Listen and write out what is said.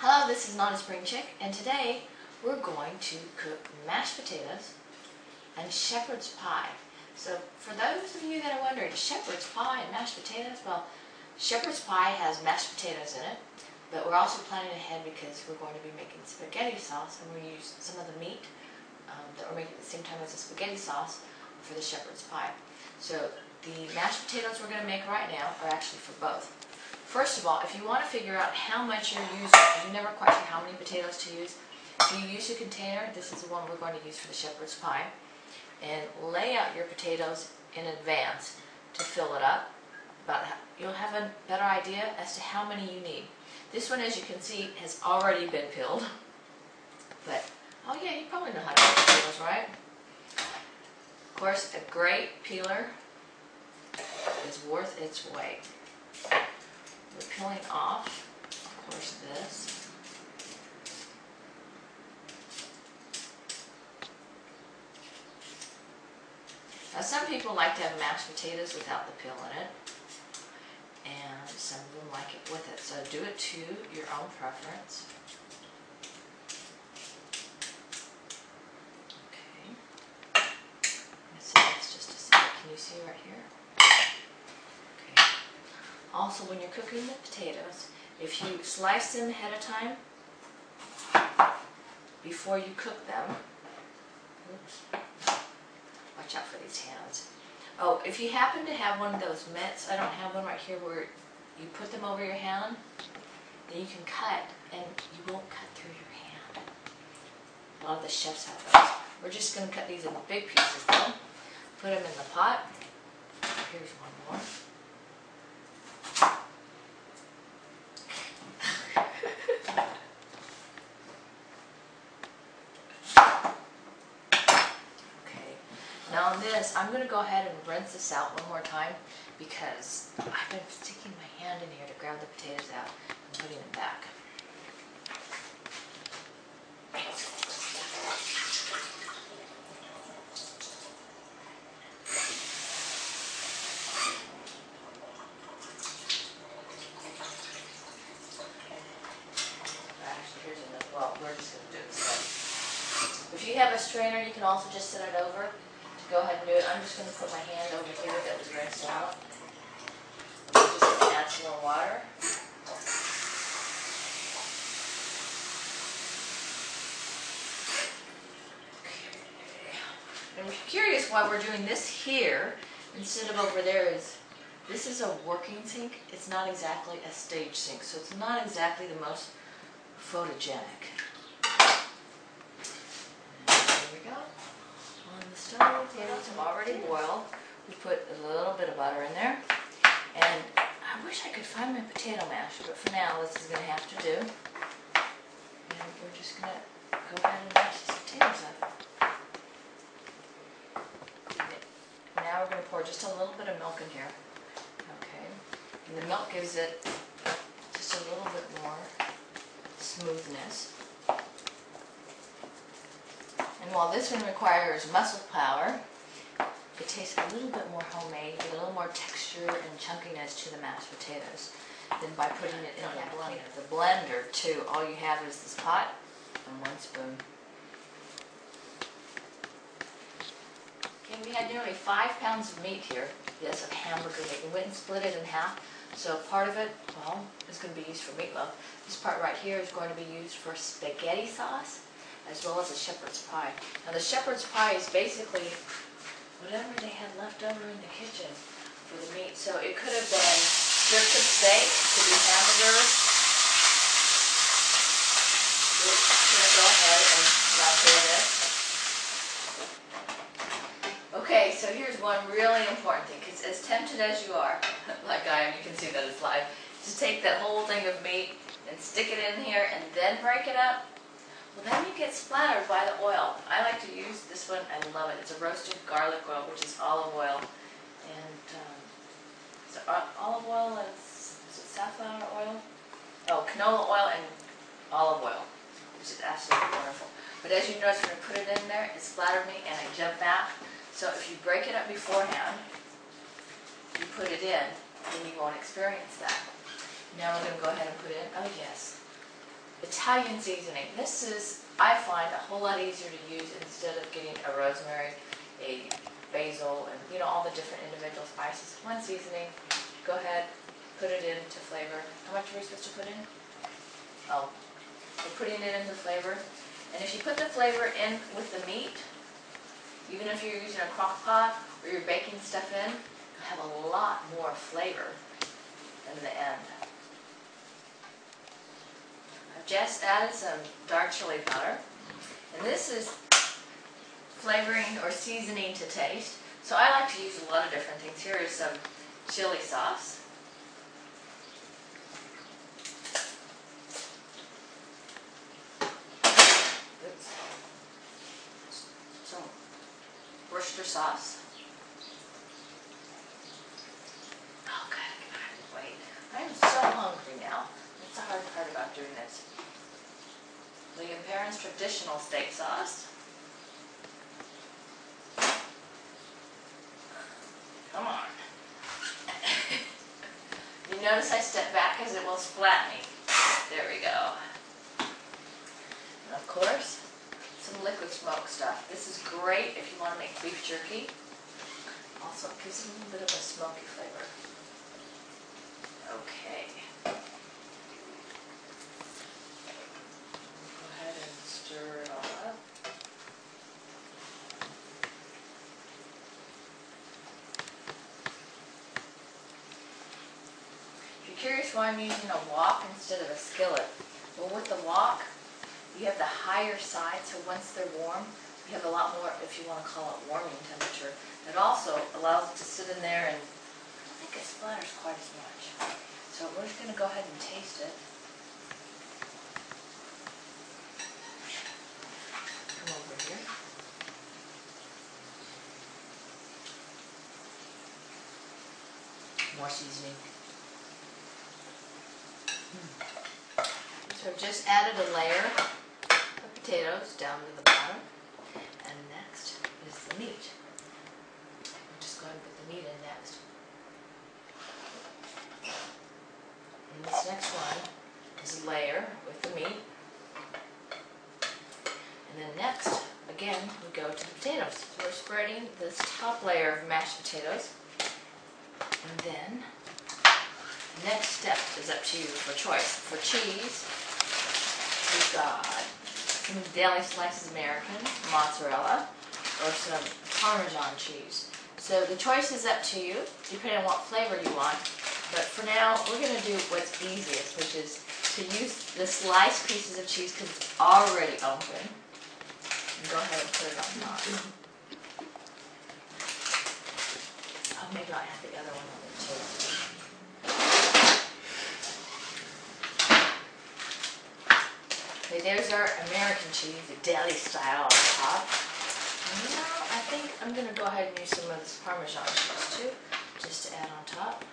Hello, this is Notaspringchick, and today we're going to cook mashed potatoes and shepherd's pie. So for those of you that are wondering, shepherd's pie and mashed potatoes, well, shepherd's pie has mashed potatoes in it, but we're also planning ahead because we're going to be making spaghetti sauce, and we're going to use some of the meat that we're making at the same time as the spaghetti sauce for the shepherd's pie. So the mashed potatoes we're going to make right now are actually for both. First of all, if you want to figure out how much you're using, because you're never quite sure how many potatoes to use, if you use a container, this is the one we're going to use for the shepherd's pie, and lay out your potatoes in advance to fill it up. You'll have a better idea as to how many you need. This one, as you can see, has already been peeled. But, oh yeah, you probably know how to make potatoes, right? Of course, a great peeler is worth its weight. We're peeling off, of course, this. Now, some people like to have mashed potatoes without the peel in it, and some of them like it with it. So do it to your own preference. Okay. So that's just a second. Can you see right here? Also, when you're cooking the potatoes, if you slice them ahead of time, before you cook them, oops, watch out for these hands. Oh, if you happen to have one of those mitts, I don't have one right here, where you put them over your hand, then you can cut, and you won't cut through your hand. A lot of the chefs have those. We're just going to cut these in big pieces though. Put them in the pot. Here's one more. Now on this, I'm going to go ahead and rinse this out one more time because I've been sticking my hand in here to grab the potatoes out and putting them back. Actually, here's another. Well, we're just going to do it this way. If you have a strainer, you can also just set it over. Go ahead and do it. I'm just going to put my hand over here that was rinsed out. I'm just going to add some more water. Okay. And if you're curious why we're doing this here instead of over there, this is a working sink. It's not exactly a stage sink, so it's not exactly the most photogenic. Potatoes have already boiled. We put a little bit of butter in there, and I wish I could find my potato masher, but for now this is going to have to do. And we're just going to go ahead and mash these potatoes up. Now we're going to pour just a little bit of milk in here. Okay, and the milk gives it just a little bit more smoothness. And while this one requires muscle power, it tastes a little bit more homemade, with a little more texture and chunkiness to the mashed potatoes than by putting it in the blender. The blender, too, all you have is this pot and 1 spoon. Okay, we had nearly 5 pounds of meat here. Yes, of hamburger meat. We went and split it in half. So part of it, well, is going to be used for meatloaf. This part right here is going to be used for spaghetti sauce, as well as a shepherd's pie. Now the shepherd's pie is basically whatever they had left over in the kitchen for the meat. So it could have been strips of steak, it could be hamburgers. We're going to go ahead and saute this. Okay, so here's one really important thing, because as tempted as you are, like I am, you can see that it's live, to take that whole thing of meat and stick it in here and then break it up. Well, then you get splattered by the oil. I like to use this one. I love it. It's a roasted garlic oil, which is olive oil. And so olive oil and is it safflower oil? Oh, canola oil and olive oil, which is absolutely wonderful. But as you notice, when I put it in there, it splattered me and I jumped back. So if you break it up beforehand, you put it in, then you won't experience that. Now we're going to go ahead and put in, oh yes, Italian seasoning. This is, I find, a whole lot easier to use instead of getting a rosemary, a basil, and all the different individual spices. One seasoning. Go ahead, put it into flavor. How much are we supposed to put in? Oh, we're putting it into flavor. And if you put the flavor in with the meat, even if you're using a crock pot or you're baking stuff in, you'll have a lot more flavor in the end. I've just added some dark chili powder, and this is flavoring or seasoning to taste. So I like to use a lot of different things. Here is some chili sauce. Some Worcester sauce. Oh, God, I have to wait. I'm so hungry now. That's the hard part about doing this. William Perrin's traditional steak sauce. Come on. You notice I step back because it will splat me. There we go. And of course, some liquid smoke stuff. This is great if you want to make beef jerky. Also, it gives it a little bit of a smoky flavor. Okay. Go ahead and stir it all up. If you're curious why I'm using a wok instead of a skillet, well, with the wok, you have the higher side, so once they're warm, you have a lot more, if you want to call it warming temperature. It also allows it to sit in there, and I don't think it splatters quite as much. So we're just going to go ahead and taste it. Come over here. More seasoning. So I've just added a layer of potatoes down to the bottom, and next is the meat. We'll just go ahead and put the meat in next. And this next one is a layer with the meat. And then next, again, we go to the potatoes. So we're spreading this top layer of mashed potatoes. And then, the next step is up to you for choice. For cheese, we've got some Daily Slices American mozzarella or some Parmesan cheese. So the choice is up to you, depending on what flavor you want. But for now, we're going to do what's easiest, which is to use the sliced pieces of cheese because it's already open. And go ahead and put it on top. Oh, maybe I have the other one on there too. Okay, there's our American cheese, the deli style on top. And now I think I'm going to go ahead and use some of this Parmesan cheese too, just to add on top.